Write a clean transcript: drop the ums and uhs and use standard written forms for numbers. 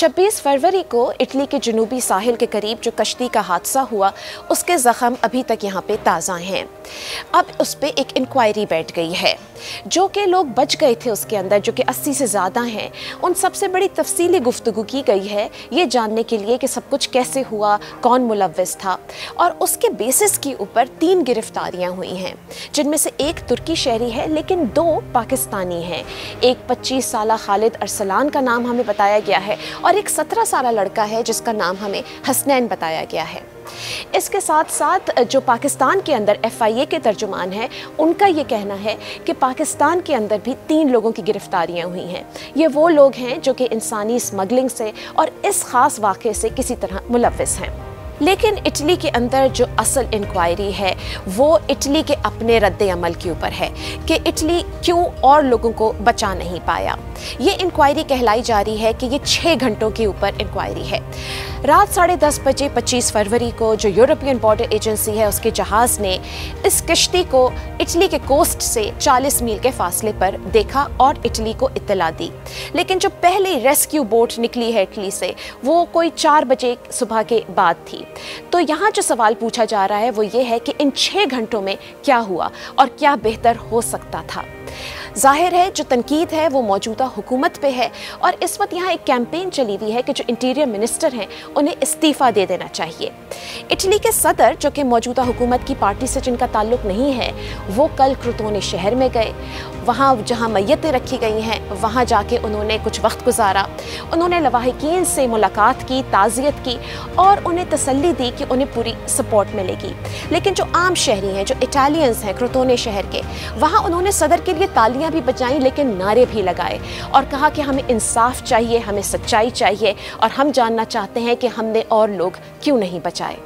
26 फरवरी को इटली के जनूबी साहिल के करीब जो कश्ती का हादसा हुआ उसके ज़ख़म अभी तक यहाँ पे ताज़ा हैं। अब उस पर एक इंक्वायरी बैठ गई है। जो कि लोग बच गए थे उसके अंदर, जो कि 80 से ज़्यादा हैं, उन सबसे बड़ी तफसीली गुफ्तगू की गई है ये जानने के लिए कि सब कुछ कैसे हुआ, कौन मुलव्विस था। और उसके बेसिस के ऊपर 3 गिरफ्तारियाँ हुई हैं, जिनमें से एक तुर्की शहरी है लेकिन 2 पाकिस्तानी हैं। एक 25 साला खालिद अरसलान का नाम हमें बताया गया है और एक 17 साला लड़का है जिसका नाम हमें हसनैन बताया गया है। इसके साथ साथ जो पाकिस्तान के अंदर FIA के तर्जुमान हैं, उनका ये कहना है कि पाकिस्तान के अंदर भी 3 लोगों की गिरफ्तारियां हुई हैं। ये वो लोग हैं जो कि इंसानी स्मगलिंग से और इस ख़ास वाक़े से किसी तरह मुलव्विस हैं। लेकिन इटली के अंदर जो असल इंक्वायरी है वो इटली के अपने रद्द अमल के ऊपर है कि इटली क्यों और लोगों को बचा नहीं पाया। ये इंक्वायरी कहलाई जा रही है कि ये 6 घंटों के ऊपर इंक्वायरी है। रात 10:30 बजे 25 फरवरी को जो यूरोपियन बॉर्डर एजेंसी है उसके जहाज़ ने इस किश्ती को इटली के कोस्ट से 40 मील के फासले पर देखा और इटली को इत्तला दी। लेकिन जो पहली रेस्क्यू बोट निकली है इटली से वो कोई 4 बजे सुबह के बाद थी। तो यहाँ जो सवाल पूछा जा रहा है वो ये है कि इन 6 घंटों में क्या हुआ और क्या बेहतर हो सकता था। जाहिर है जो तनकीद है वो मौजूदा हुकूमत पे है और इस वक्त यहाँ एक कैंपेन चली हुई है कि जो इंटीरियर मिनिस्टर हैं उन्हें इस्तीफ़ा दे देना चाहिए। इटली के सदर जो कि मौजूदा हुकूमत की पार्टी से जिनका ताल्लुक़ नहीं है वो कल क्रोतोने शहर में गए। वहाँ जहाँ मैयतें रखी गई हैं वहाँ जाके उन्होंने कुछ वक्त गुजारा। उन्होंने लवाहिकीन से मुलाकात की, ताज़ियत की और उन्हें तसल्ली दी कि उन्हें पूरी सपोर्ट मिलेगी। लेकिन जो आम शहरी हैं, जो इटालियंस हैं क्रोतोने शहर के, वहाँ उन्होंने सदर के लिए तालियां भी बजाई लेकिन नारे भी लगाए और कहा कि हमें इंसाफ चाहिए, हमें सच्चाई चाहिए और हम जानना चाहते हैं कि हमने और लोग क्यों नहीं बचाए।